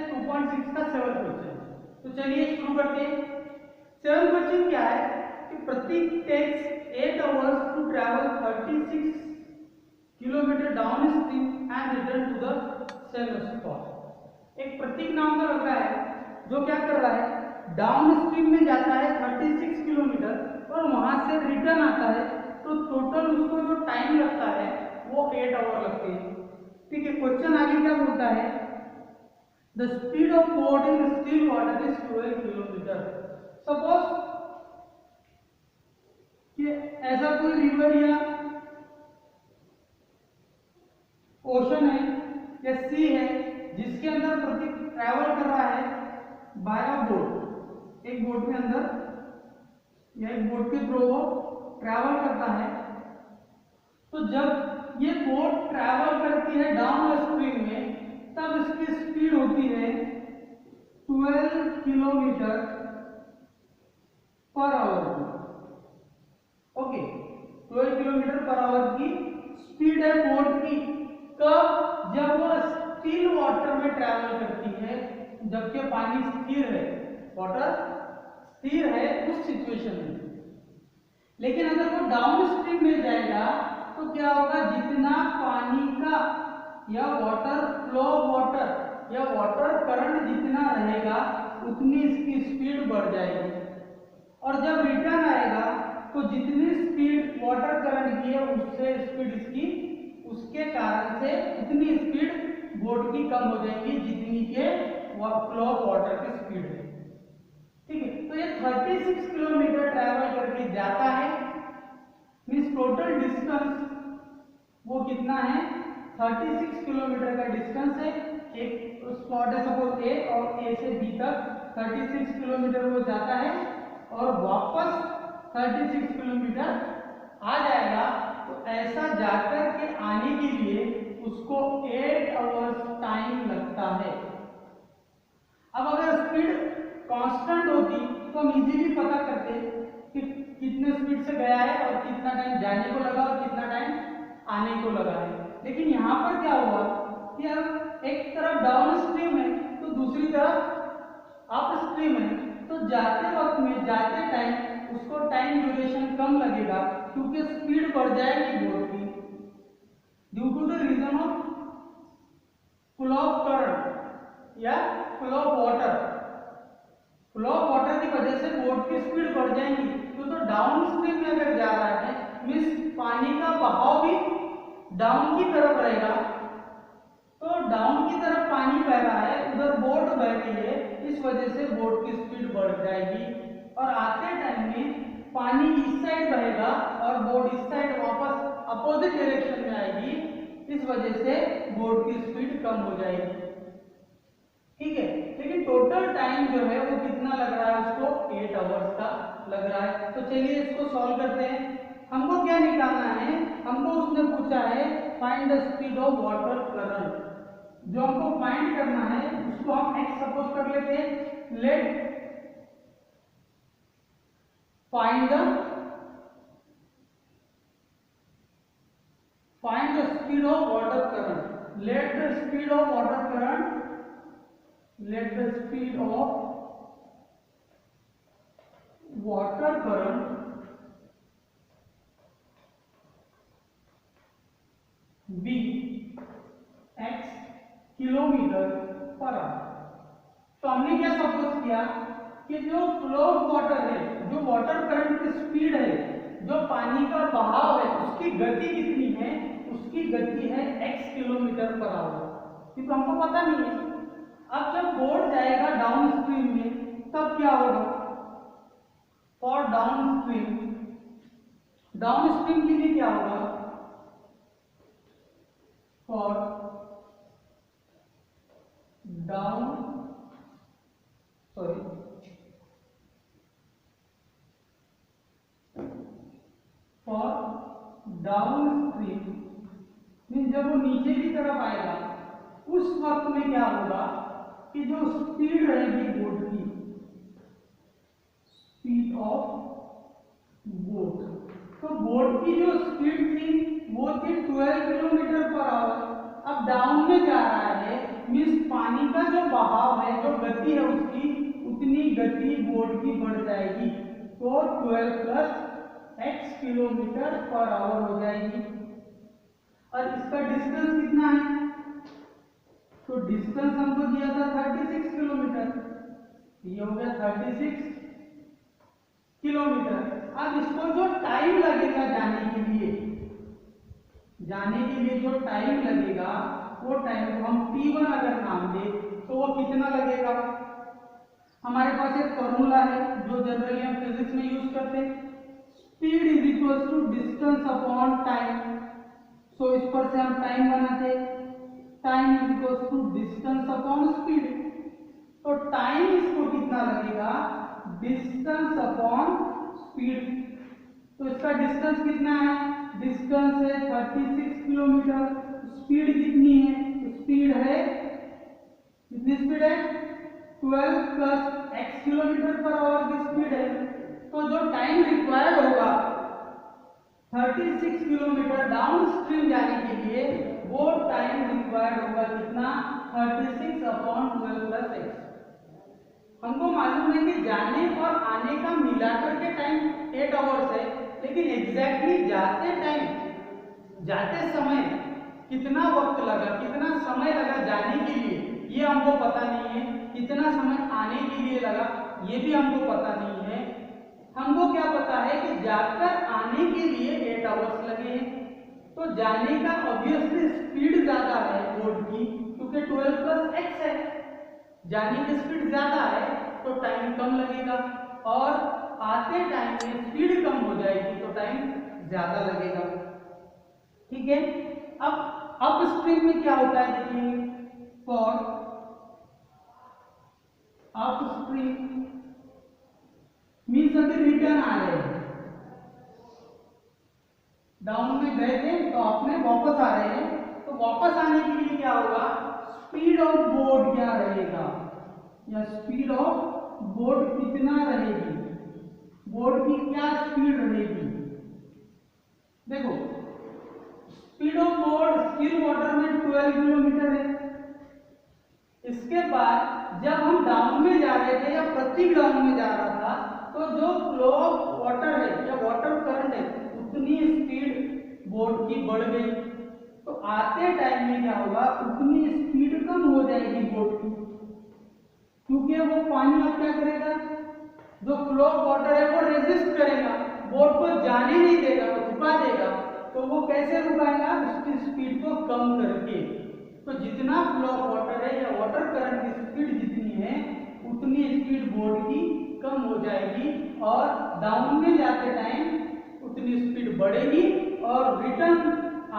2.6 का 7 क्वेश्चन। तो चलिए शुरू करते हैं। 7 क्वेश्चन क्या है कि Prateek takes 8 hours to travel 36 kilometer down stream and return to the same spot. एक प्रतीक नाम का लड़का है जो क्या कर रहा है, डाउन स्ट्रीम में जाता है 36 किलोमीटर और वहां से रिटर्न आता है, तो टोटल उसको जो टाइम लगता है वो 8 आवर लगते हैं। ठीक है, क्वेश्चन आगे क्या बोलता है, the speed of boat in still water is 12 kilometre. Suppose कि ऐसा कोई रिवर या ओशन है या सी है जिसके अंदर प्रतीक ट्रैवल कर रहा है बाय अ बोट, एक बोट में अंदर या एक बोट के थ्रू वो ट्रैवल करता है। तो जब ये बोट ट्रैवल करती है डाउन स्ट्रीम में, तब इसकी स्पीड होती है 12 किलोमीटर पर आवर की। ओके, 12 किलोमीटर पर आवर की स्पीड है बोट की। कब? जब वो स्टिल वाटर में ट्रैवल करती है, जबकि पानी स्थिर है, वाटर स्थिर है उस सिचुएशन में। लेकिन अगर वो डाउन स्ट्रीम में जाएगा तो क्या होगा, जितना पानी का या वाटर फ्लो वाटर या वाटर करंट जितना रहेगा उतनी इसकी स्पीड बढ़ जाएगी। और जब रिटर्न आएगा तो जितनी स्पीड वाटर करंट की है उससे स्पीड इसकी, उसके कारण से उतनी स्पीड बोट की कम हो जाएगी जितनी के फ्लो वाटर की स्पीड है। ठीक है, तो ये 36 किलोमीटर ट्रैवल करके जाता है, मींस टोटल डिस्टेंस वो कितना है, 36 किलोमीटर का डिस्टेंस है। एक स्पॉट है सपोज ए, और ए से बी तक 36 किलोमीटर वो जाता है और वापस 36 किलोमीटर आ जाएगा। तो ऐसा जाकर के आने के लिए उसको 8 आवर्स टाइम लगता है। अब अगर स्पीड कांस्टेंट होती तो हम इजीली पता करते कि कितने स्पीड से गया है और कितना टाइम जाने को लगा और कितना टाइम आने को लगा है। लेकिन यहाँ पर क्या हुआ कि अब एक तरफ डाउन स्ट्रीम है तो दूसरी तरफ अप स्ट्रीम है, तो जाते वक्त में जाते टाइम उसको टाइम ड्यूरेशन कम लगेगा क्योंकि स्पीड बढ़ जाएगी बोट की, due to the reason of flow of current या flow of water. Flow of water की वजह से बोट की स्पीड बढ़ जाएगी। तो डाउन स्ट्रीम में अगर जा रहा है मींस पानी का बहाव भी डाउन की तरफ रहेगा, तो डाउन की तरफ पानी बह रहा है, उधर बोट बह रही है, इस वजह से बोट की स्पीड बढ़ जाएगी। और आते टाइम में पानी इस साइड बहेगा और बोट इस साइड वापस अपोजिट डायरेक्शन में आएगी, इस वजह से बोट की स्पीड कम हो जाएगी। ठीक है, लेकिन टोटल टाइम जो है वो कितना लग रहा है, उसको 8 आवर्स का लग रहा है। तो चलिए इसको सॉल्व करते हैं। हमको क्या निकालना है, हमको उसने पूछा है find the speed of water current. जो हमको फाइंड करना है उसको हम x सपोज कर लेते हैं। Let find the speed of water current. Let the speed of water current, let the speed of water current be x kilometre per hour. तो हमने क्या सपोज किया कि जो फ्लो ऑफ वाटर है, जो वाटर करंट की स्पीड है, जो पानी का बहाव है, उसकी गति कितनी है, उसकी गति है x किलोमीटर पर आवर। ये तो हमको पता नहीं है। अब जब बोट जाएगा डाउन स्ट्रीम में तब क्या होगा, for down stream, down stream के लिए क्या होगा, फॉर डाउन स्ट्रीम मीन जब वो नीचे की तरफ आएगा उस वक्त में क्या होगा कि जो स्पीड रहेगी बोट की, स्पीड ऑफ बोट, तो बोट की जो स्पीड थी वो थी 12 किलोमीटर पर आवर। अब डाउन में जा रहा है मीन्स पानी का जो बहाव है, जो गति है उसकी, उतनी गति बोट की बढ़ जाएगी। तो 12 plus x kilometre per hour हो जाएगी। और इसका डिस्टेंस कितना है? तो डिस्टेंस हमको दिया था 36 किलोमीटर, ये हो गया 36 किलोमीटर। अब इसको जो टाइम लगेगा जाने के लिए जो टाइम लगेगा, वो टाइम को हम t1 अगर नाम दे तो वो कितना लगेगा? हमारे पास एक फॉर्मूला है जो जनरली हम फिजिक्स में यूज करते हैं, speed is equal to distance upon time. So इस पर से हम टाइम बनाते, time is equal to distance upon speed. तो टाइम इसको कितना लगेगा? Distance upon speed. तो इसका डिस्टेंस कितना है? डिस्टेंस है 36 किलोमीटर। स्पीड कितनी है? स्पीड है, कितनी स्पीड है? 12 plus x kilometre per hour की स्पीड है। तो जो टाइम रिक्वायर्ड होगा 36 किलोमीटर डाउन स्ट्रीम जाने के लिए, वो टाइम रिक्वायर्ड होगा कितना? 36 अपॉन 12 प्लस x। हमको मालूम है कि जाने और आने का मिलाकर के टाइम 8 आवर्स है, लेकिन एग्जैक्टली जाते समय कितना वक्त लगा, कितना समय लगा जाने के लिए, ये हमको पता नहीं है। कितना समय आने के लिए लगा, ये भी हमको पता नहीं है। हमको क्या पता है कि जाकर आने के लिए 8 आवर्स लगे हैं। तो जाने का ऑब्वियसली स्पीड ज्यादा है बोट की, क्योंकि 12 प्लस x है। जाने की स्पीड ज्यादा है तो टाइम कम लगेगा, और आते टाइम में स्पीड कम हो जाएगी तो टाइम ज्यादा लगेगा। ठीक है। अब अप स्ट्रीम में क्या होता है देखिए, फॉर अप स्ट्रीम मीन्स अभी रिटर्न आ रहे हैं, डाउन में गए थे तो अप में वापस आ रहे हैं। तो वापस आने के लिए क्या होगा? स्पीड ऑफ बोट क्या रहेगा, या स्पीड ऑफ बोट कितना रहेगी, बोट की क्या स्पीड रहेगी? देखो, speed of boat still water में 12 किलोमीटर है। इसके बाद जब हम डाउन में जा रहे थे या प्रतीक डाउन में जा रहा था, तो जो फ्लो ऑफ वाटर है या वाटर करंट है, उतनी स्पीड बोट की बढ़ गई। तो आते टाइम में क्या होगा? उतनी स्पीड कम हो जाएगी बोट की, क्योंकि वो पानी अब क्या करेगा? जो फ्लो ऑफ वाटर है वो रेजिस्ट करेगा, बोट को जाने नहीं देगा, रुका देगा। तो वो कैसे रुकाएगा? उसकी स्पीड को कम करके। तो जितना फ्लो ऑफ वाटर है या वाटर करंट की स्पीड जितनी है, उतनी स्पीड बोट की कम हो जाएगी, और डाउन में जाते टाइम उतनी स्पीड बढ़ेगी, और रिटर्न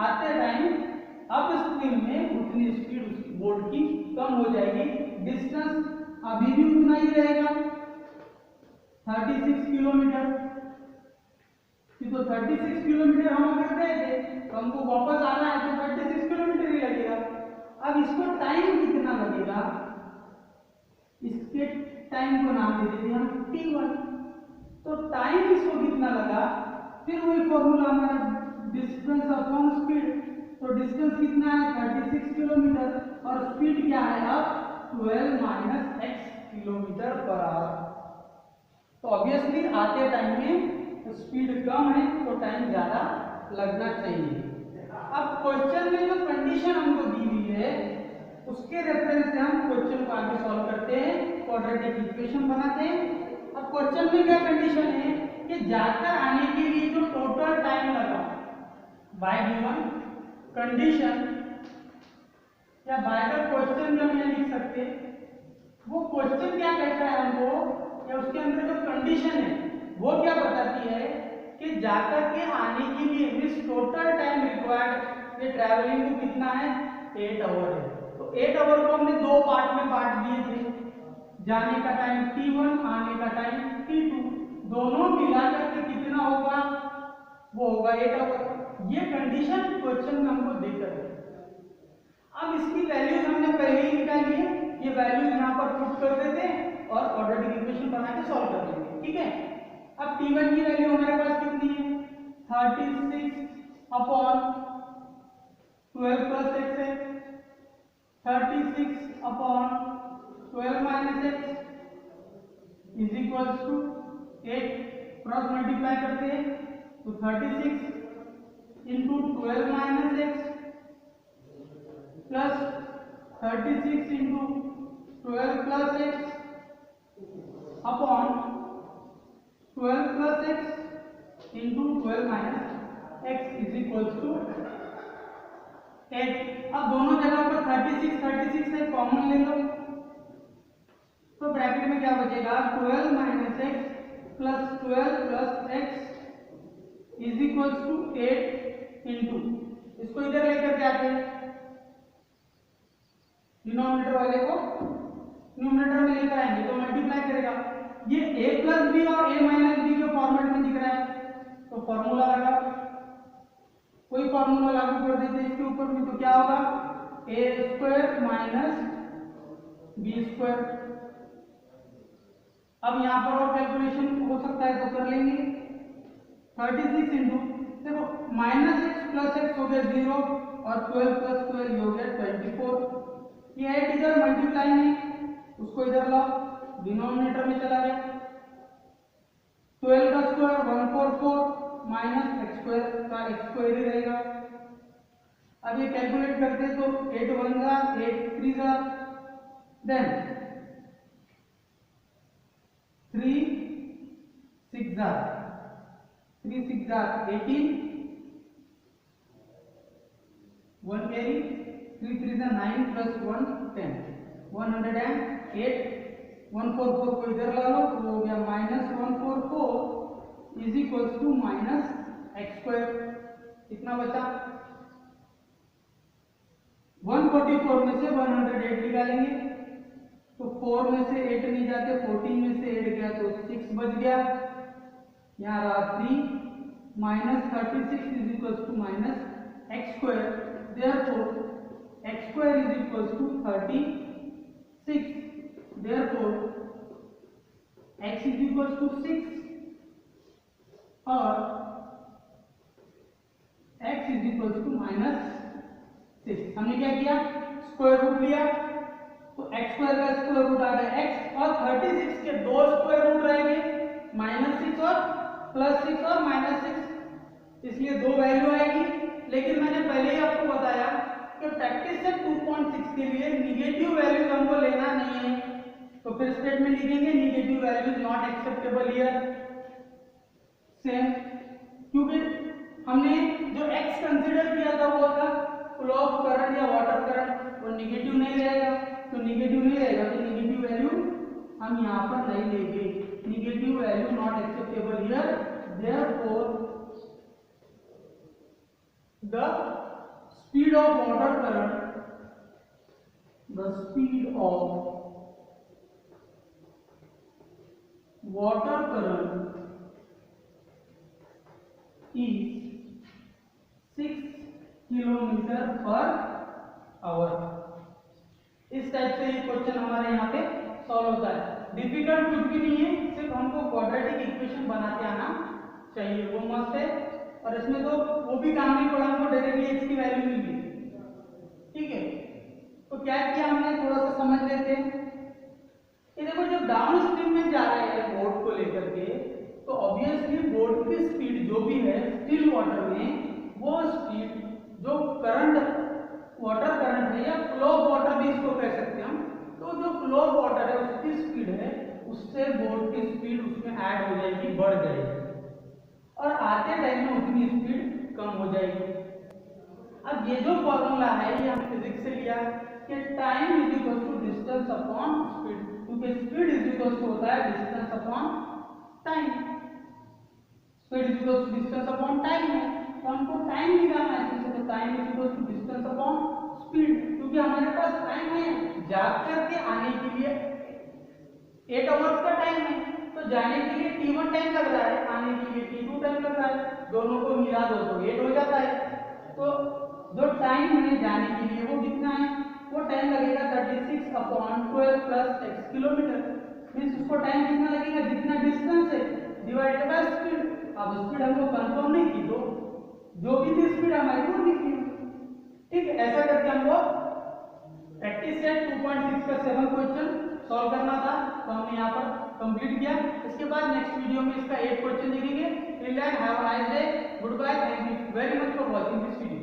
आते टाइम अप स्ट्रीम में उतनी स्पीड बोट की कम हो जाएगी। डिस्टेंस अभी भी उतना ही रहेगा, 36 किलोमीटर। तो 36 किलोमीटर हम अगर गए थे तो हमको वापस आना है तो 36 किलोमीटर ही लगेगा। अब इसको टाइम कितना लगेगा? इसके टाइम को नाम दे देते हम t1। तो टाइम इसको कितना लगा? फिर वही फॉर्मूला हमारा, डिस्टेंस अपॉन स्पीड। तो डिस्टेंस कितना है? 36 किलोमीटर, और स्पीड क्या है अब? 12 minus x kilometre per hour. तो ऑब्वियसली आते टाइम में स्पीड कम है तो टाइम ज्यादा लगना चाहिए। अब क्वेश्चन में जो कंडीशन हमको दी हुई है, उसके रेफरेंस से हम क्वेश्चन को आगे सॉल्व करते हैं, क्वाड्रेटिक इक्वेशन बनाते हैं। अब क्वेश्चन में क्या कंडीशन है कि जाकर आने के लिए जो टोटल टाइम लगा बाय गिवन कंडीशन, या बाय द क्वेश्चन जो हम लिख सकते हैं, वो क्वेश्चन क्या कहता है हमको, या उसके अंदर जो कंडीशन है वो क्या बताती है कि जाकर के आने के लिए मींस टोटल टाइम रिक्वायर्ड ये ट्रैवलिंग को कितना है? 8 आवर है। तो 8 आवर को हमने दो पार्ट में बांट दिए थे, जाने का टाइम t1, आने का टाइम t2, दोनों मिलाकर के कितना होगा? वो होगा 8 आवर। ये कंडीशन क्वेश्चन में हमको देकर है। अब इसकी वैल्यूज हमने पहले ही निकाली है, ये वैल्यूज यहाँ पर पुट कर देते हैं और क्वाड्रेटिक इक्वेशन बना के सॉल्व कर देंगे। ठीक है। अब t1 की वैल्यू हमारे पास कितनी है? 36 अपॉन 12 प्लस x है। 36 upon 12 minus x is equals to 8, cross multiply करते हैं तो 36 into 12 minus x plus 36 into 12 plus x upon 12 plus x into 12 minus x is equals to 8। अब दोनों जगह पर 36 से कॉमन ले लो तो ब्रैकेट में क्या बचेगा 12 minus x plus 12 plus x is equals to 8 into, इसको इधर लेकर के आते हैं डिनोमिनेटर वाले को न्यूमरेटर में लेकर आएंगे तो मल्टीप्लाई करेगा, ये a प्लस बी और a माइनस बी के फॉर्मेट में दिख रहा है तो फॉर्मूला लगा, कोई फॉर्मूला लागू कर देते इसके ऊपर में तो क्या होगा a square minus b square. अब यहाँ पर और कैलकुलेशन हो सकता है तो कर लेंगे 36 इंटू, देखो माइनस एक्स प्लस एक्स हो गया 0 और 12 प्लस 12 हो गया 24, ये 8 इधर मल्टीप्लाई नहीं उसको इधर लाओ डिनोमिनेटर में चला गया, 12 का स्क्वायर 144 माइनस एक्स स्क्वायर का एक्स स्क्वायर ही रहेगा। अब ये कैलकुलेट करते तो 8 1 जा 8 3 जा देन 3 6 जा 18 1 कैरी 3 3 जा 9 प्लस 1 10 108 144 को इधर ला लो तो हो गया minus 144 is equals to minus x square. कितना बचा 144 में से 108 निकालेंगे तो 4 में से 8 नहीं जाते 14 में से 8 गया तो 6 बच गया, यहाँ रहा 3 minus 36 is equals to minus x square, therefore x square is equals to 36, therefore x is equals to 6 और x is equals to minus 6। हमने क्या किया स्क्वायर रूट लिया तो x स्क्वायर का स्क्वायर रूट आ गया x और 36 के दो स्क्वायर रूट रहेंगे -6 और +6 और -6, इसलिए दो वैल्यू आएगी। लेकिन मैंने पहले ही आपको बताया कि प्रैक्टिस से 2.6 के लिए निगेटिव वैल्यूज हमको लेना नहीं है तो फिर स्टेटमेंट लिखेंगे negative values not acceptable here same, क्योंकि हमने जो x कंसीडर किया था वो था फ्लो ऑफ करंट या वाटर करंट, वो निगेटिव नहीं रहेगा तो निगेटिव नहीं रहेगा तो निगेटिव वैल्यू हम यहाँ पर नहीं लेंगे, negative value not acceptable here, therefore the speed of water current, the speed of water current is 6 kilometre per hour. इस टाइप से ये क्वेश्चन हमारे यहाँ पे सॉल्व होता है, डिफिकल्ट कुछ भी नहीं है, सिर्फ हमको क्वाड्रेटिक इक्वेशन बनाते आना चाहिए, वो मस्त है। और इसमें तो वो भी काम नहीं पड़ा, हमको डायरेक्टली x की वैल्यू मिल गई, ठीक है। तो क्या किया हमने थोड़ा सा समझ लेते हैं। ये देखो जब डाउन स्ट्रीम में जा रहे हैं बोट को लेकर के तो ऑब्वियसली बोट की स्पीड जो भी है स्टिल वाटर में, वो स्पीड जो करंट वाटर करंट है या फ्लो ऑफ वाटर भी इसको कह सकते हैं हम, तो जो फ्लो ऑफ वाटर है उसकी स्पीड है उससे बोट की स्पीड उसमें ऐड हो जाएगी, बढ़ जाएगी और आते टाइम में उतनी स्पीड कम हो जाएगी। अब ये जो फॉर्मूला है ये हमने फिजिक्स से लिया कि time is equal to distance upon speed, क्योंकि स्पीड इज इक्वल टू होता है distance upon time, speed is equal to distance upon time है तो हमको टाइम निकालना है, तो time is equal to distance upon speed, क्योंकि हमारे पास टाइम है जाग करके आने के लिए 8 आवर्स का टाइम है, तो जाने के लिए t1 टाइम लग रहा है, आने के लिए t2 टाइम लग रहा है, दोनों को मिला दो तो 8 हो जाता है। तो जो टाइम है जाने के लिए वो कितना है, वो टाइम लगेगा 36 upon 12 plus x kilometre, means उसको टाइम कितना लगेगा जितना डिस्टेंस है डिवाइडेड बाय स्पीड। अब स्पीड हमको कंफर्म नहीं की तो जो भी थी स्पीड हमारी वो लिखी, ठीक है। ऐसा करके हमको प्रैक्टिस सेट 2.6 का 7 क्वेश्चन सॉल्व करना था, तो हमने यहाँ पर कंप्लीट किया। इसके बाद नेक्स्ट वीडियो में इसका 8 क्वेश्चन देखेंगे। Till then have a nice day, good bye, thank you very much for watching this video.